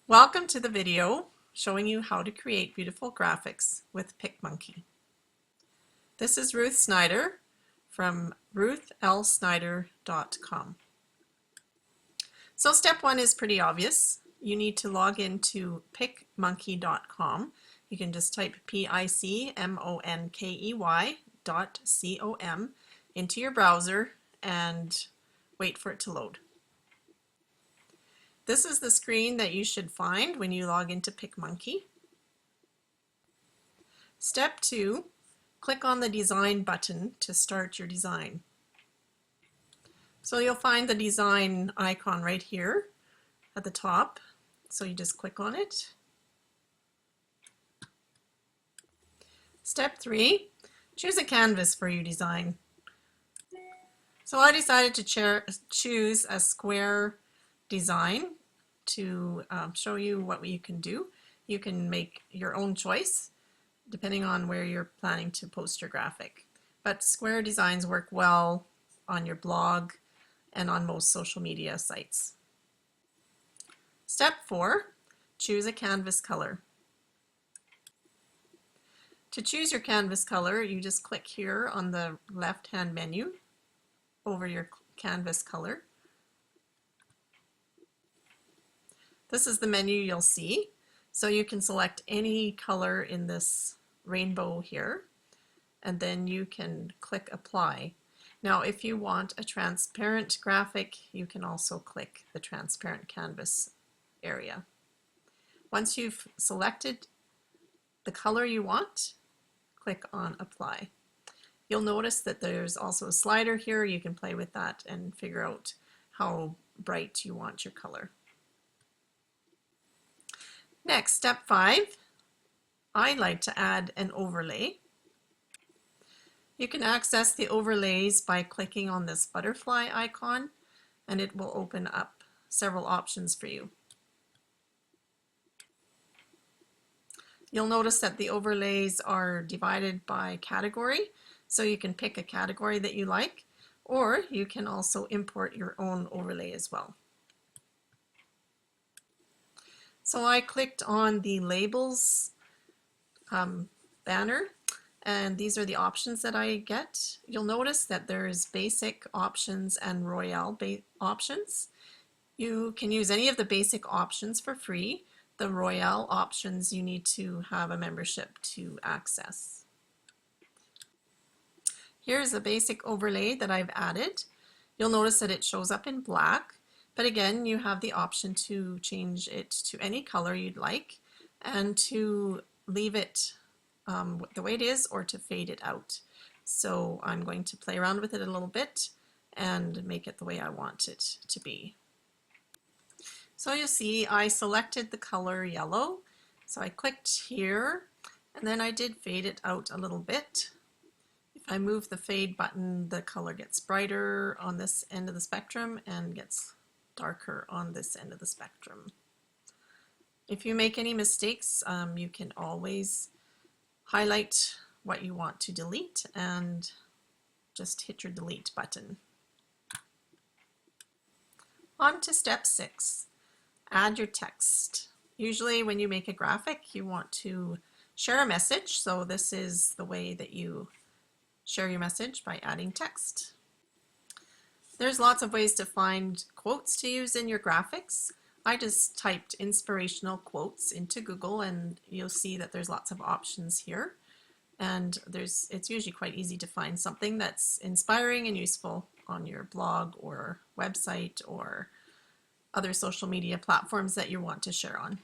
Welcome to the video showing you how to create beautiful graphics with PicMonkey. This is Ruth Snyder from ruthlsnyder.com. So step one is pretty obvious. You need to log into PicMonkey.com. You can just type PicMonkey.com into your browser and wait for it to load. This is the screen that you should find when you log into PicMonkey. Step 2, click on the design button to start your design. So you'll find the design icon right here at the top. So you just click on it. Step 3, choose a canvas for your design. So I decided to choose a square design to show you what you can do. You can make your own choice depending on where you're planning to post your graphic. But square designs work well on your blog and on most social media sites. Step 4, choose a canvas color. To choose your canvas color, you just click here on the left-hand menu over your canvas color. This is the menu you'll see. So you can select any color in this rainbow here, and then you can click apply. Now, if you want a transparent graphic, you can also click the transparent canvas area. Once you've selected the color you want, click on apply. You'll notice that there's also a slider here. You can play with that and figure out how bright you want your color. Next, step 5, I like to add an overlay. You can access the overlays by clicking on this butterfly icon, and it will open up several options for you. You'll notice that the overlays are divided by category, so you can pick a category that you like, or you can also import your own overlay as well. So I clicked on the labels banner, and these are the options that I get. You'll notice that there's basic options and royale options. You can use any of the basic options for free. The royale options you need to have a membership to access. Here's a basic overlay that I've added. You'll notice that it shows up in black. But again, you have the option to change it to any color you'd like and to leave it the way it is or to fade it out. So I'm going to play around with it a little bit and make it the way I want it to be. So you'll see I selected the color yellow. So I clicked here and then I did fade it out a little bit. If I move the fade button, the color gets brighter on this end of the spectrum and gets darker on this end of the spectrum. If you make any mistakes, you can always highlight what you want to delete and just hit your delete button. On to step 6, add your text. Usually when you make a graphic, you want to share a message, so this is the way that you share your message, by adding text. There's lots of ways to find quotes to use in your graphics. I just typed inspirational quotes into Google and you'll see that there's lots of options here. And it's usually quite easy to find something that's inspiring and useful on your blog or website or other social media platforms that you want to share on.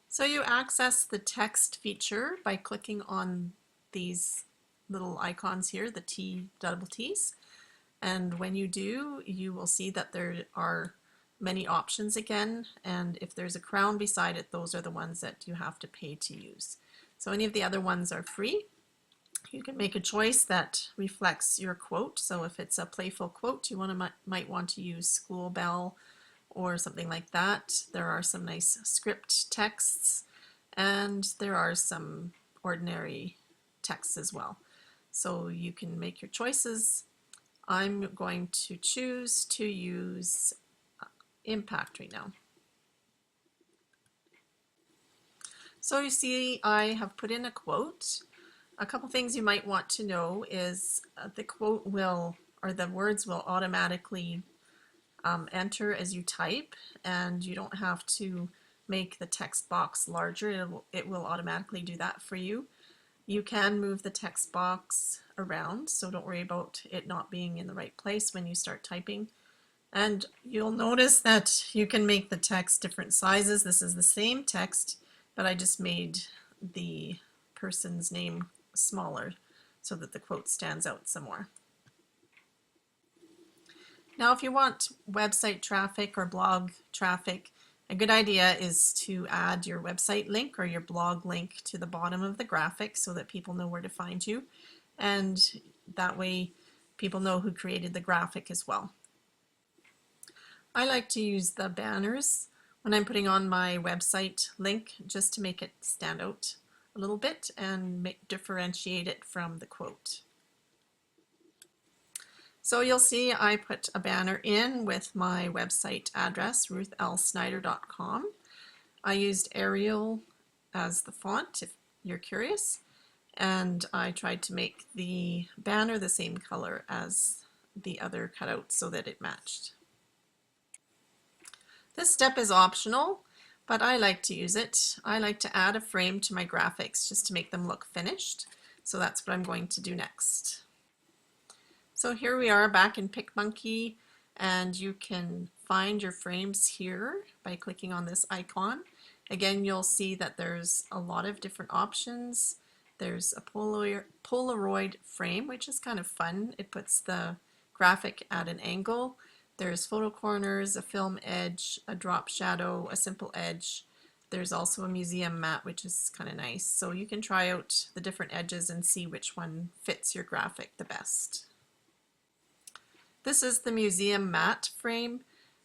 So you access the text feature by clicking on these little icons here, the double T's. And when you do, you will see that there are many options again, and if there's a crown beside it, those are the ones that you have to pay to use. So any of the other ones are free. You can make a choice that reflects your quote. So if it's a playful quote, you might want to use school bell or something like that. There are some nice script texts, and there are some ordinary texts as well. So you can make your choices. I'm going to choose to use impact right now. So you see I have put in a quote. A couple things you might want to know is the quote will, or the words will automatically enter as you type, and you don't have to make the text box larger. It will automatically do that for you. You can move the text box around, so don't worry about it not being in the right place when you start typing. And you'll notice that you can make the text different sizes. This is the same text, but I just made the person's name smaller so that the quote stands out some more. Now, if you want website traffic or blog traffic, a good idea is to add your website link or your blog link to the bottom of the graphic so that people know where to find you. And that way people know who created the graphic as well. I like to use the banners when I'm putting on my website link just to make it stand out a little bit and differentiate it from the quote. So you'll see I put a banner in with my website address, ruthlsnyder.com. I used Arial as the font if you're curious, and I tried to make the banner the same color as the other cutouts so that it matched. This step is optional, but I like to use it. I like to add a frame to my graphics just to make them look finished. So that's what I'm going to do next. So here we are back in PicMonkey, and you can find your frames here by clicking on this icon. Again, you'll see that there's a lot of different options. There's a Polaroid frame, which is kind of fun. It puts the graphic at an angle. There's photo corners, a film edge, a drop shadow, a simple edge. There's also a museum mat, which is kind of nice. So you can try out the different edges and see which one fits your graphic the best. This is the museum mat frame,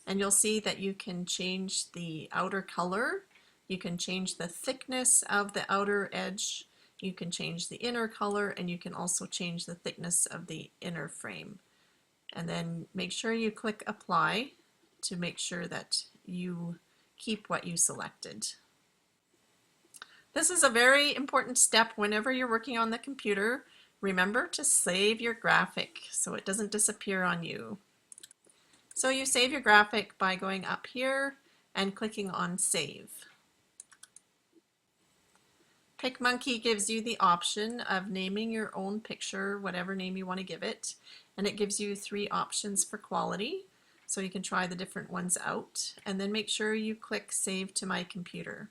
and you'll see that you can change the outer color. You can change the thickness of the outer edge. You can change the inner color, and you can also change the thickness of the inner frame. And then make sure you click apply to make sure that you keep what you selected. This is a very important step whenever you're working on the computer. Remember to save your graphic so it doesn't disappear on you. So you save your graphic by going up here and clicking on save. PicMonkey gives you the option of naming your own picture, whatever name you want to give it, and it gives you 3 options for quality, so you can try the different ones out, and then make sure you click Save to My Computer.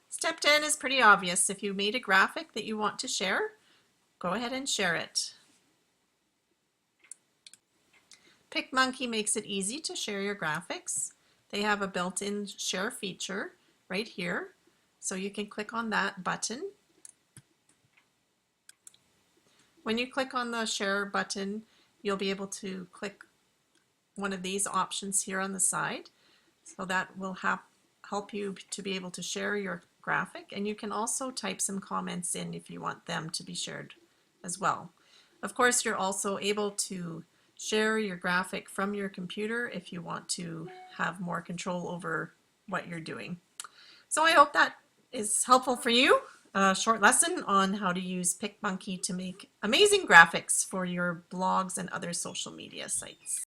Step 10 is pretty obvious. If you made a graphic that you want to share, go ahead and share it. PicMonkey makes it easy to share your graphics. They have a built-in share feature right here, so you can click on that button. When you click on the share button, you'll be able to click one of these options here on the side, so that will help you to be able to share your graphic, and you can also type some comments in if you want them to be shared as well. Of course, you're also able to share your graphic from your computer if you want to have more control over what you're doing. So I hope that is helpful for you. A short lesson on how to use PicMonkey to make amazing graphics for your blogs and other social media sites.